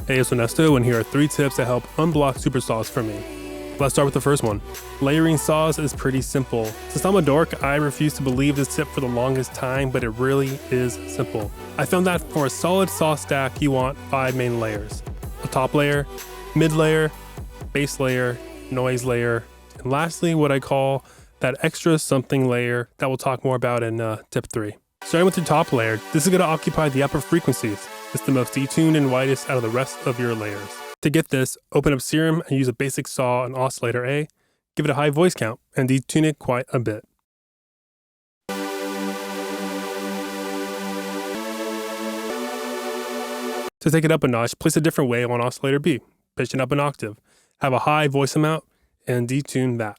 Hey, it's Onesto, and here are 3 tips that help unblock Supersaws for me. Let's start with the first one. Layering saws is pretty simple. Since I'm a dork, I refuse to believe this tip for the longest time, but it really is simple. I found that for a solid saw stack, you want 5 main layers. A top layer, mid layer, base layer, noise layer, and lastly, what I call that extra something layer that we'll talk more about in tip 3. Starting with your top layer, this is going to occupy the upper frequencies. It's the most detuned and widest out of the rest of your layers. To get this, open up Serum and use a basic saw and oscillator A, give it a high voice count, and detune it quite a bit. To take it up a notch, place a different way on oscillator B, pitch it up an octave, have a high voice amount, and detune that.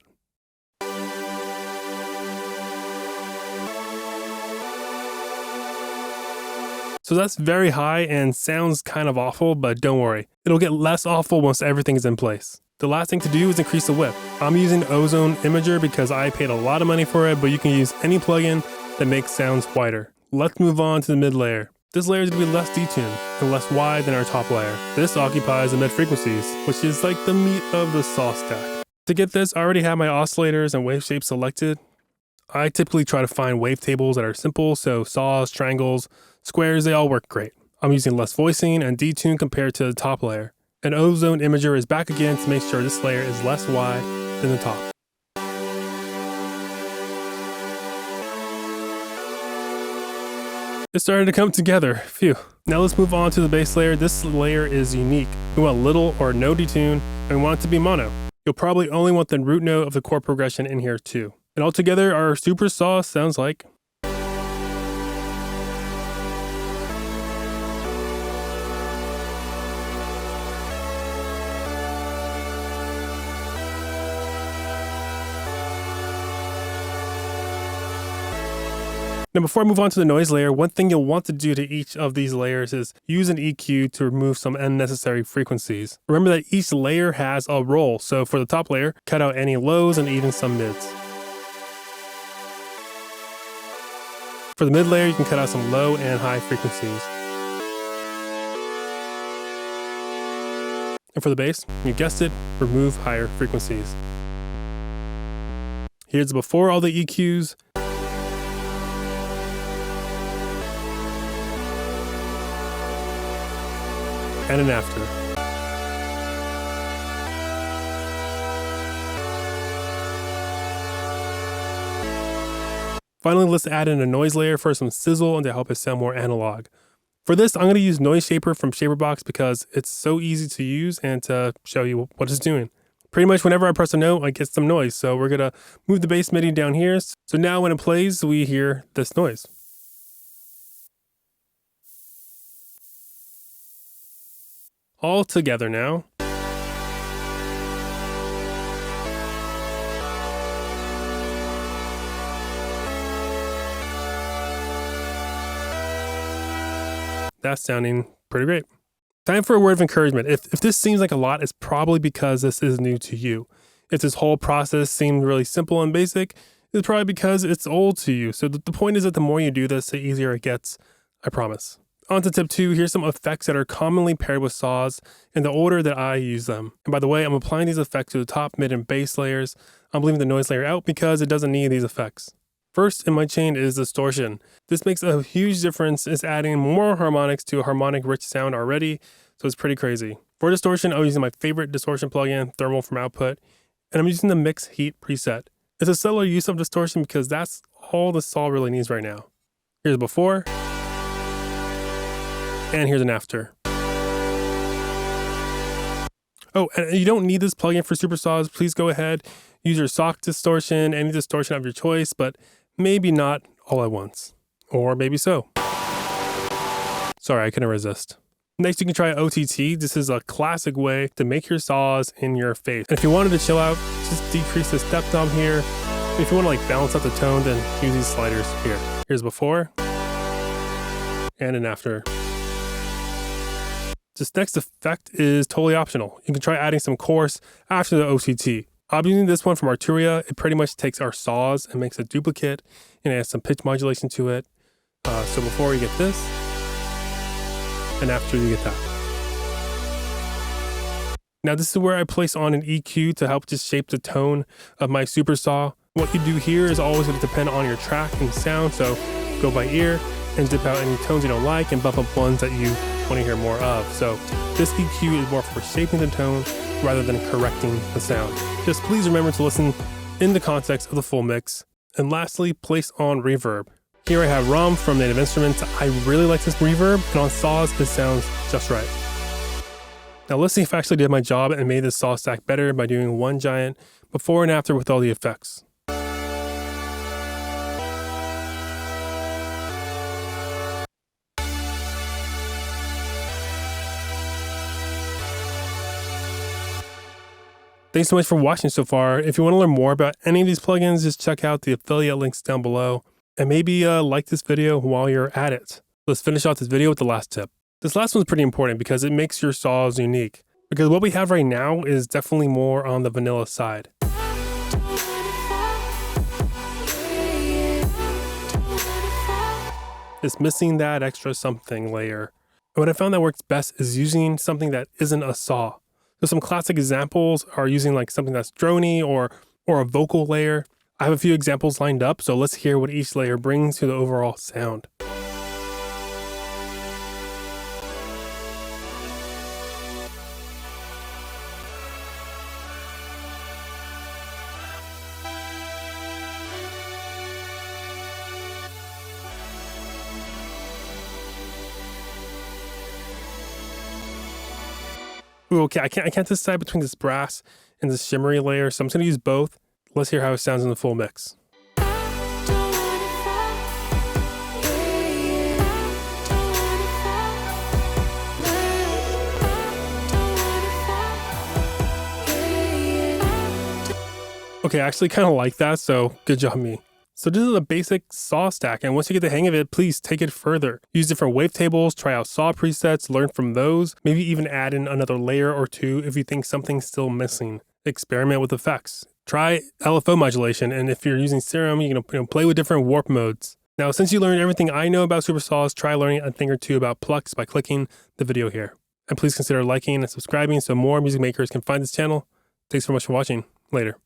So that's very high and sounds kind of awful, but don't worry. It'll get less awful once everything is in place. The last thing to do is increase the width. I'm using Ozone Imager because I paid a lot of money for it, but you can use any plugin that makes sounds wider. Let's move on to the mid layer. This layer is going to be less detuned and less wide than our top layer. This occupies the mid frequencies, which is like the meat of the saw stack. To get this, I already have my oscillators and wave shapes selected. I typically try to find wavetables that are simple, so saws, triangles, squares, they all work great. I'm using less voicing and detune compared to the top layer. An Ozone Imager is back again to make sure this layer is less wide than the top. It started to come together, phew. Now let's move on to the base layer. This layer is unique. We want little or no detune, and we want it to be mono. You'll probably only want the root note of the chord progression in here too. And altogether, our Supersaw sounds like. Now before I move on to the noise layer, one thing you'll want to do to each of these layers is use an EQ to remove some unnecessary frequencies. Remember that each layer has a roll, so for the top layer, cut out any lows and even some mids. For the mid layer, you can cut out some low and high frequencies. And for the bass, you guessed it, remove higher frequencies. Here's before all the EQs. And an after. Finally, let's add in a noise layer for some sizzle and to help it sound more analog. For this, I'm going to use Noise Shaper from Shaperbox because it's so easy to use and to show you what it's doing. Pretty much whenever I press a note, I get some noise. So we're going to move the bass MIDI down here. So now when it plays, we hear this noise. All together now. That's sounding pretty great. Time for a word of encouragement. If this seems like a lot, it's probably because this is new to you. If this whole process seemed really simple and basic, it's probably because it's old to you. So the point is that the more you do this, the easier it gets, I promise. On to tip 2, here's some effects that are commonly paired with saws in the order that I use them. And by the way, I'm applying these effects to the top, mid, and bass layers. I'm leaving the noise layer out because it doesn't need these effects. First in my chain is distortion. This makes a huge difference. It's adding more harmonics to a harmonic-rich sound already, so it's pretty crazy. For distortion, I'm using my favorite distortion plugin, Thermal from Output, and I'm using the Mix Heat preset. It's a subtler use of distortion because that's all the saw really needs right now. Here's before. And here's an after. Oh, and you don't need this plugin for Supersaws. Please go ahead, use your sock distortion, any distortion of your choice, but maybe not all at once. Or maybe so. Sorry, I couldn't resist. Next, you can try OTT. This is a classic way to make your saws in your face. And if you wanted to chill out, just decrease the step knob here. If you want to like balance out the tone, then use these sliders here. Here's before. And an after. This next effect is totally optional. You can try adding some chorus after the OTT. I'm using this one from Arturia. It pretty much takes our saws and makes a duplicate and adds some pitch modulation to it. So before you get this, and after you get that. Now this is where I place on an EQ to help just shape the tone of my Supersaw. What you do here is always going to depend on your track and sound, so go by ear and dip out any tones you don't like and bump up ones that you want to hear more of. So this EQ is more for shaping the tone rather than correcting the sound. Just please remember to listen in the context of the full mix. And lastly, place on reverb. Here I have Rum from Native Instruments. I really like this reverb, and on saws it sounds just right. Now let's see if I actually did my job and made this saw stack better by doing one giant before and after with all the effects. Thanks so much for watching so far. If you want to learn more about any of these plugins, just check out the affiliate links down below. And maybe like this video while you're at it. Let's finish off this video with the last tip. This last one's pretty important because it makes your saws unique. Because what we have right now is definitely more on the vanilla side. It's missing that extra something layer. And what I found that works best is using something that isn't a saw. So some classic examples are using like something that's droney or a vocal layer. I have a few examples lined up, so let's hear what each layer brings to the overall sound. Ooh, okay, I can't decide between this brass and this shimmery layer, so I'm just gonna use both. Let's hear how it sounds in the full mix. Okay, I actually kind of like that, so good job me. So this is a basic saw stack, and once you get the hang of it, please take it further. Use different wavetables, try out saw presets, learn from those, maybe even add in another layer or two if you think something's still missing. Experiment with effects. Try LFO modulation, and if you're using Serum, you can play with different warp modes. Now, since you learned everything I know about Supersaws, try learning a thing or two about plucks by clicking the video here. And please consider liking and subscribing so more music makers can find this channel. Thanks so much for watching. Later.